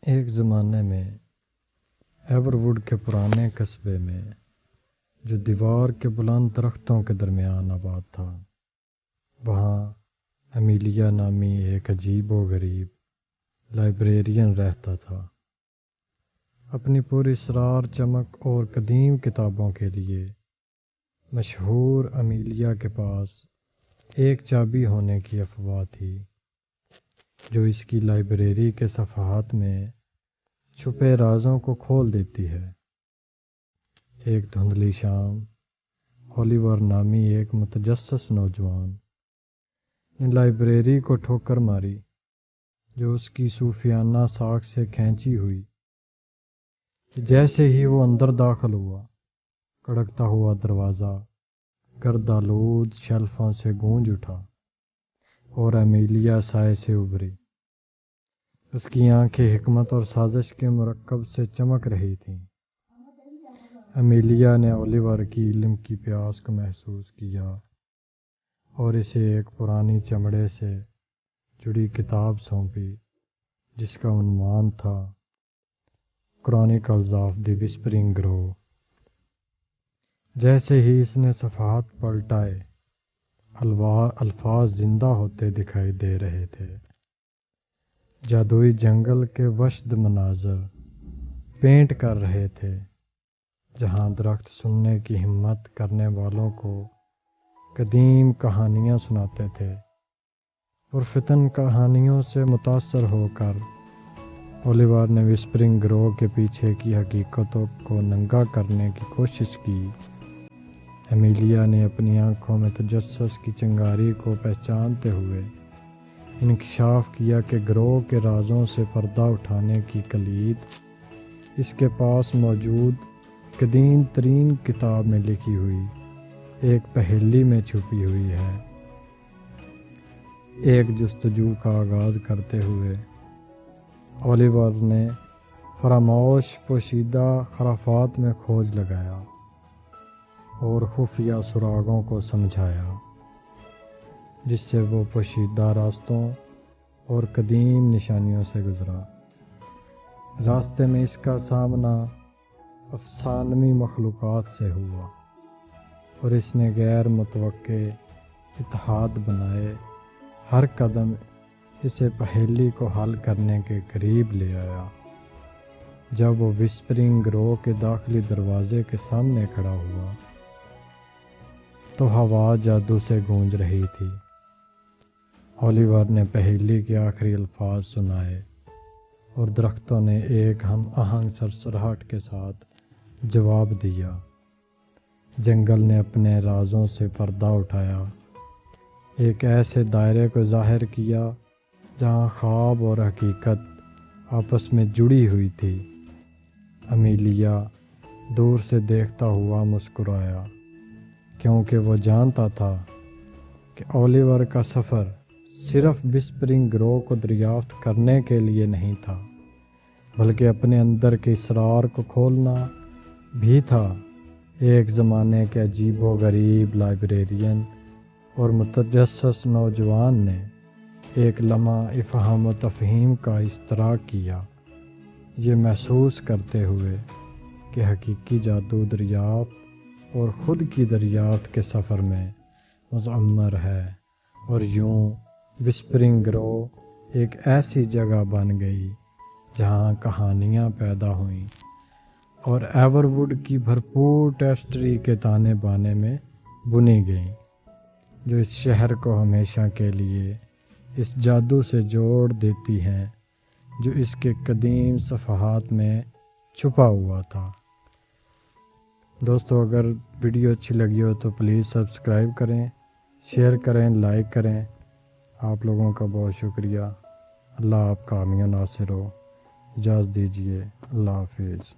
ایک زمانے میں ایور ووڈ کے پرانے قصبے میں جو دیوار کے بلند درختوں کے درمیان آباد تھا، وہاں امیلیا نامی ایک عجیب و غریب لائبریرین رہتا تھا۔ اپنی پوری اسرار، چمک اور قدیم کتابوں کے لیے مشہور امیلیا کے پاس ایک چابی ہونے کی افواہ تھی جو اس کی لائبریری کے صفحات میں چھپے رازوں کو کھول دیتی ہے۔ ایک دھندلی شام، اولیور نامی ایک متجسس نوجوان نے لائبریری کو ٹھوکر ماری جو اس کی صوفیانہ ساکھ سے کھینچی ہوئی۔ جیسے ہی وہ اندر داخل ہوا، کڑکتا ہوا دروازہ گرد آلود شیلفوں سے گونج اٹھا اور امیلیا سائے سے ابھری۔ اس کی آنکھیں حکمت اور سازش کے مرکب سے چمک رہی تھیں۔ امیلیا نے اولیور کی علم کی پیاس کو محسوس کیا اور اسے ایک پرانی چمڑے سے جڑی کتاب سونپی جس کا عنوان تھا chronicles of the whispering grove. جیسے ہی اس نے صفحات پلٹائے، الفاظ زندہ ہوتے دکھائی دے رہے تھے۔ جادوئی جنگل کے وحشت مناظر پینٹ کر رہے تھے، جہاں درخت سننے کی ہمت کرنے والوں کو قدیم کہانیاں سناتے تھے۔ پرفتن کہانیوں سے متاثر ہو کر اولیور نے وسپرنگ گروو کے پیچھے کی حقیقتوں کو ننگا کرنے کی کوشش کی۔ امیلیا نے اپنی آنکھوں میں تجسس کی چنگاری کو پہچانتے ہوئے انکشاف کیا کہ گروہ کے رازوں سے پردہ اٹھانے کی کلید اس کے پاس موجود قدیم ترین کتاب میں لکھی ہوئی ایک پہیلی میں چھپی ہوئی ہے۔ ایک جستجو کا آغاز کرتے ہوئے اولیور نے فراموش پوشیدہ خرافات میں کھوج لگایا اور خفیہ سراغوں کو سمجھایا، جس سے وہ پوشیدہ راستوں اور قدیم نشانیوں سے گزرا۔ راستے میں اس کا سامنا افسانوی مخلوقات سے ہوا اور اس نے غیر متوقع اتحاد بنائے۔ ہر قدم اسے پہیلی کو حل کرنے کے قریب لے آیا۔ جب وہ وسپرنگ گروو کے داخلی دروازے کے سامنے کھڑا ہوا تو ہوا جادو سے گونج رہی تھی۔ اولیور نے پہیلی کے آخری الفاظ سنائے اور درختوں نے ایک ہم آہنگ سرسراہٹ کے ساتھ جواب دیا۔ جنگل نے اپنے رازوں سے پردہ اٹھایا، ایک ایسے دائرے کو ظاہر کیا جہاں خواب اور حقیقت آپس میں جڑی ہوئی تھی۔ امیلیا دور سے دیکھتا ہوا مسکرایا، کیونکہ وہ جانتا تھا کہ اولیور کا سفر صرف وسپرنگ گروو کو دریافت کرنے کے لیے نہیں تھا، بلکہ اپنے اندر کے اسرار کو کھولنا بھی تھا۔ ایک زمانے کے عجیب و غریب لائبریرین اور متجسس نوجوان نے ایک لمحہ افہام و تفہیم کا اشتراک کیا، یہ محسوس کرتے ہوئے کہ حقیقی جادو دریافت اور خود کی دریافت کے سفر میں مضمر ہے، اور یوں وسپرنگ گروو ایک ایسی جگہ بن گئی جہاں کہانیاں پیدا ہوئیں اور ایور ووڈ کی بھرپور ٹیسٹری کے تانے بانے میں بنی گئیں، جو اس شہر کو ہمیشہ کے لیے اس جادو سے جوڑ دیتی ہیں جو اس کے قدیم صفحات میں چھپا ہوا تھا۔ دوستو، اگر ویڈیو اچھی لگی ہو تو پلیز سبسکرائب کریں، شیئر کریں، لائک کریں۔ آپ لوگوں کا بہت شکریہ۔ اللہ آپ کا حامی و ناصر ہو۔ اجازت دیجیے، اللہ حافظ۔